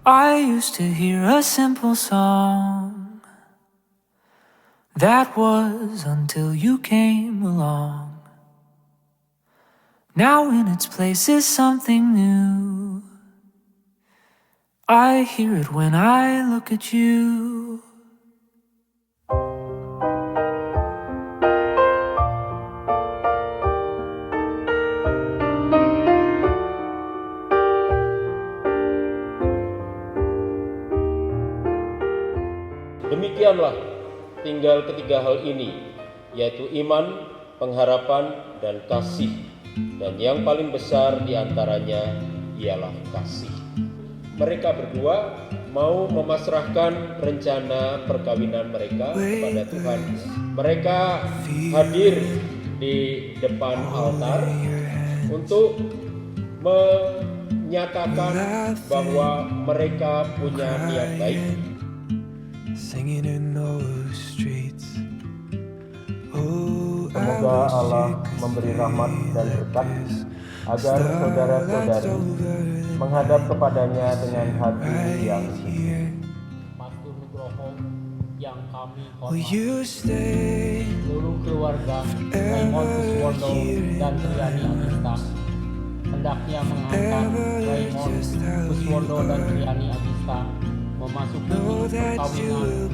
I used to hear a simple song. That was until you came along. Now in its place is something new. I hear it when I look at you. Demikianlah tinggal ketiga hal ini, yaitu iman, pengharapan, dan kasih. Dan yang paling besar di antaranya ialah kasih. Mereka berdua mau memasrahkan rencana perkawinan mereka kepada Tuhan. Mereka hadir di depan altar untuk menyatakan bahwa mereka punya niat baik. Semoga Allah memberi rahmat dan berkat agar saudara-saudari menghadap kepadanya dengan hati yang Pastor Nugroho yang kami hormati, seluruh keluarga Raymond Kuswondo dan Triani Agista, hendaknya mengangkat Raymond Kuswondo dan Triani Agista memasuki perkawinan.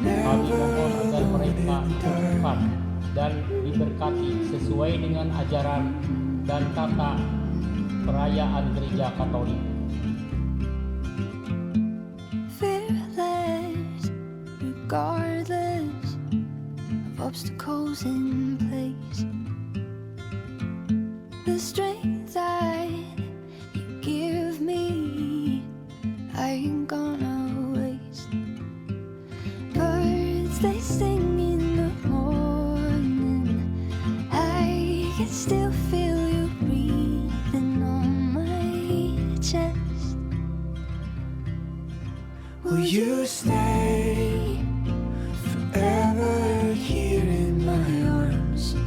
Kami mohon agar mereka cepat dan diberkati sesuai dengan ajaran dan tata perayaan Gereja Katolik. Fearless, regardless of obstacles in place. The strength that you give me, I ain't gonna waste. Birds they sing in the morning, I can still feel you breathing on my chest. Will you stay forever here in my arms?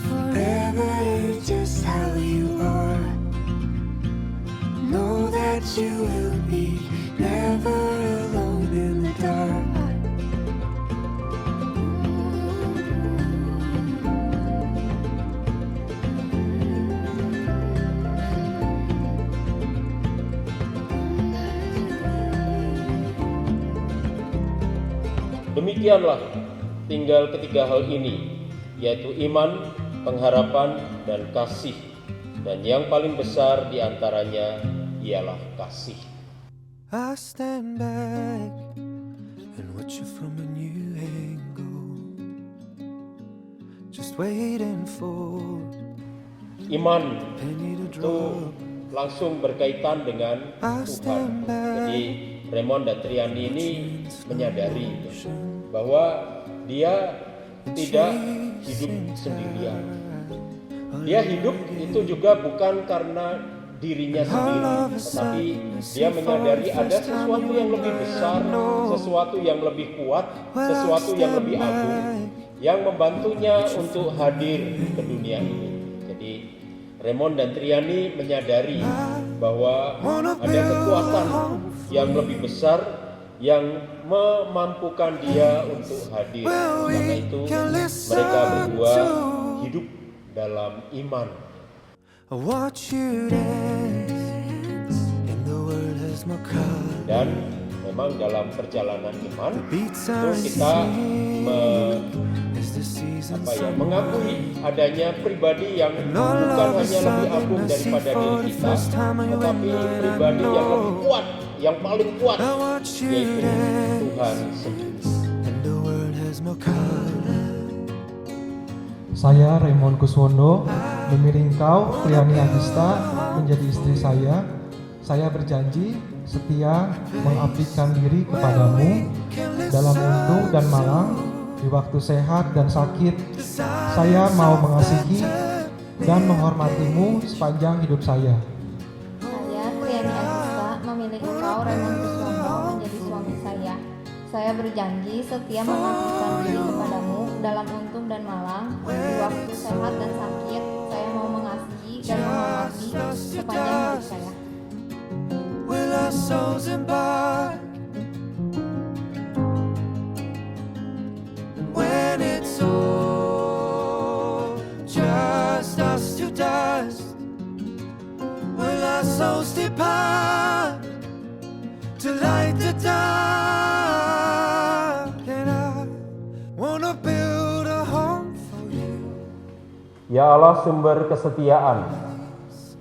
Forever just how you are. Know that you will be never alone in the dark. Demikianlah tinggal ketiga hal ini, yaitu iman, pengharapan, dan kasih. Dan yang paling besar di antaranya ialah kasih. I stand back and watch you from a new angle, just waiting for Iman penny to itu drop. langsung berkaitan dengan Tuhan. Jadi Raymond dan Triani ini menyadari bahwa dia tidak hidup sendirian. Dia hidup itu juga bukan karena dirinya sendiri, tetapi dia menyadari ada sesuatu yang lebih besar, sesuatu yang lebih kuat, sesuatu yang lebih agung, yang membantunya untuk hadir ke dunia ini. Jadi Raymond dan Triani menyadari bahwa ada kekuatan yang lebih besar yang memampukan dia untuk hadir. Karena itu mereka berdua hidup dalam iman. I watch you dance, and the world has more color. Dan memang dalam perjalanan iman Beats itu are kita as the seasons mengakui adanya pribadi yang bukan hanya lebih agung daripada diri kita, tetapi pribadi yang lebih kuat, yang paling kuat, yaitu Tuhan sendiri. and the world has more color. Saya Raymond Kuswondo memilih engkau, Triani Agista, menjadi istri saya. Saya berjanji setia mengabdikan diri kepadamu dalam untung dan malang, di waktu sehat dan sakit. Saya mau mengasihi dan menghormatimu sepanjang hidup saya. Saya, Triani Agista, memilih engkau, Raymond Kuswondo, menjadi suami saya. Saya berjanji setia mengabdikan diri kepadamu dalam untung dan malang, di waktu sehat dan sakit. Saya mau mengasihi dan menghormati sepanjang hidup saya. Will I souls embark. And when it's all just us to dust, will our souls depart to light the dark? And I wanna build a home for you. Ya Allah, sumber kesetiaan,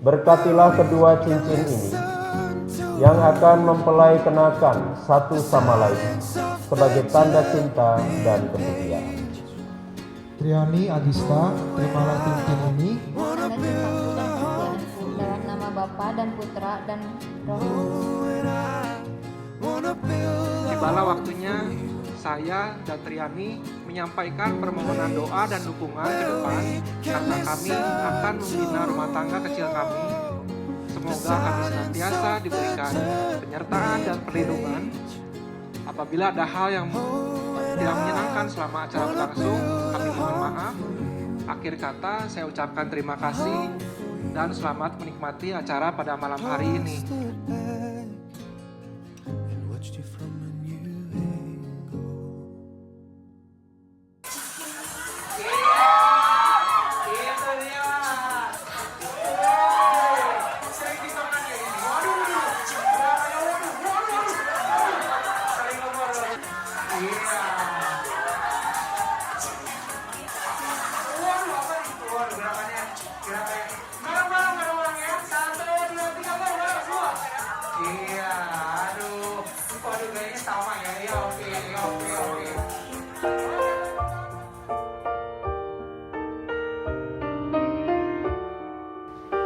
berkatilah kedua cincin ini yang akan mempelai kenakan satu sama lain sebagai tanda cinta dan kesetiaan. Triani Agista, terimalah cincin ini tanda cintaku dan kesetiaanku dalam nama Bapa dan Putra dan Roh Kudus. Tibalah waktunya saya dan Triani menyampaikan permohonan doa dan dukungan ke depan karena kami akan membina rumah tangga kecil kami. Semoga kami senantiasa diberikan penyertaan dan perlindungan. Apabila ada hal yang tidak menyenangkan selama acara berlangsung, kami mohon maaf. Akhir kata, saya ucapkan terima kasih dan selamat menikmati acara pada malam hari ini.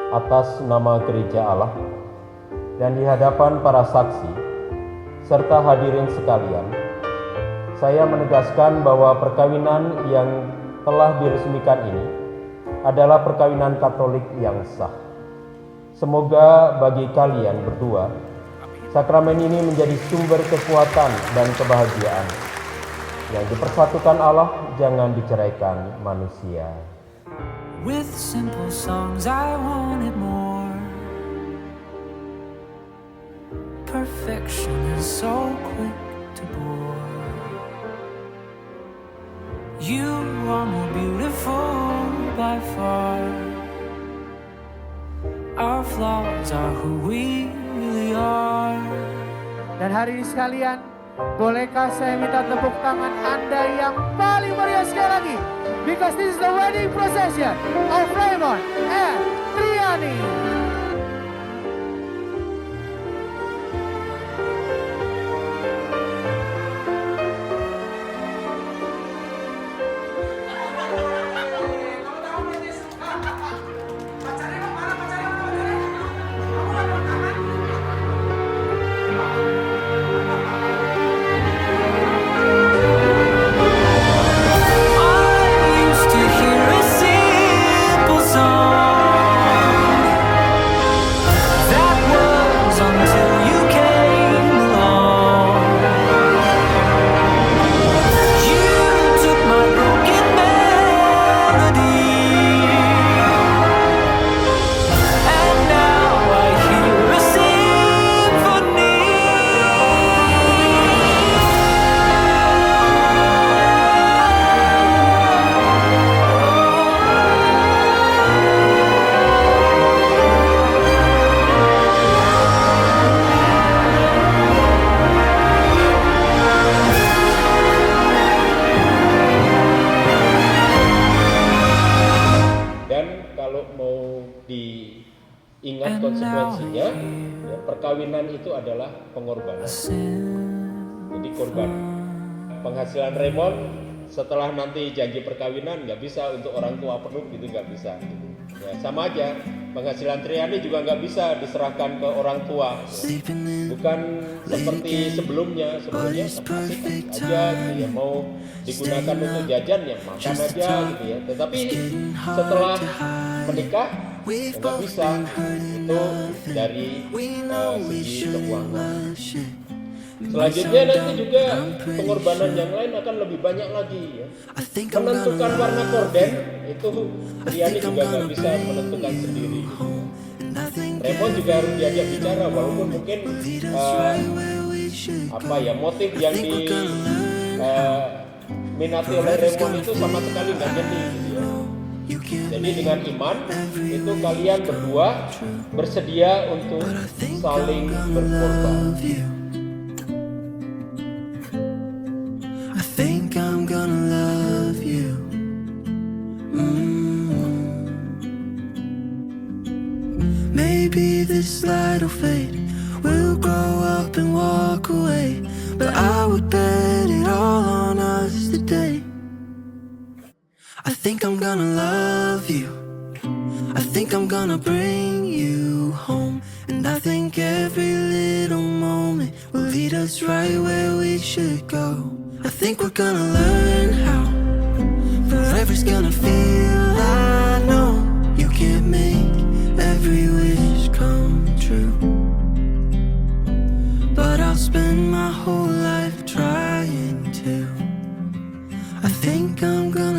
Atas nama Gereja Allah dan di hadapan para saksi serta hadirin sekalian, saya menegaskan bahwa perkawinan yang telah diresmikan ini adalah perkawinan Katolik yang sah. Semoga bagi kalian berdua, sakramen ini menjadi sumber kekuatan dan kebahagiaan. Yang dipersatukan Allah jangan diceraikan manusia. With simple songs I wanted more. Perfection is so quick to bore. You are more beautiful by far. Our flaws are who we really are. Dan hari ini sekalian, bolehkah saya minta tepuk tangan Anda yang paling meriah sekali lagi? Because this is the wedding procession of Raymond and Triani. Ingat konsekuensinya, ya, perkawinan itu adalah pengorbanan. Jadi korban. Penghasilan Raymond setelah nanti janji perkawinan nggak bisa untuk orang tua penuh gitu, nggak bisa. Gitu. Ya, sama aja. Penghasilan Triani juga nggak bisa diserahkan ke orang tua. Ya. Bukan seperti sebelumnya kasih aja gitu ya, mau digunakan untuk jajan ya makan aja gitu ya. Tetapi setelah menikah nggak bisa, itu dari segi keuangan. Selanjutnya nanti juga pengorbanan yang lain akan lebih banyak lagi ya. Menentukan warna korden itu Triani juga nggak bisa menentukan sendiri. Raymond juga harus diajak bicara, walaupun mungkin motif yang diminati oleh Raymond itu sama sekali nggak jadi gitu ya. Jadi dengan iman itu kalian berdua bersedia untuk saling berkorban. I think I'm gonna love you. Maybe this light will fade, we'll grow up and walk away, but I would bet it all on us today. I think I'm gonna love you, I think I'm gonna bring you home, and I think every little moment will lead us right where we should go. I think we're gonna learn how forever's gonna feel. I know you can't make every wish come true, but I'll spend my whole life trying to. I think I'm gonna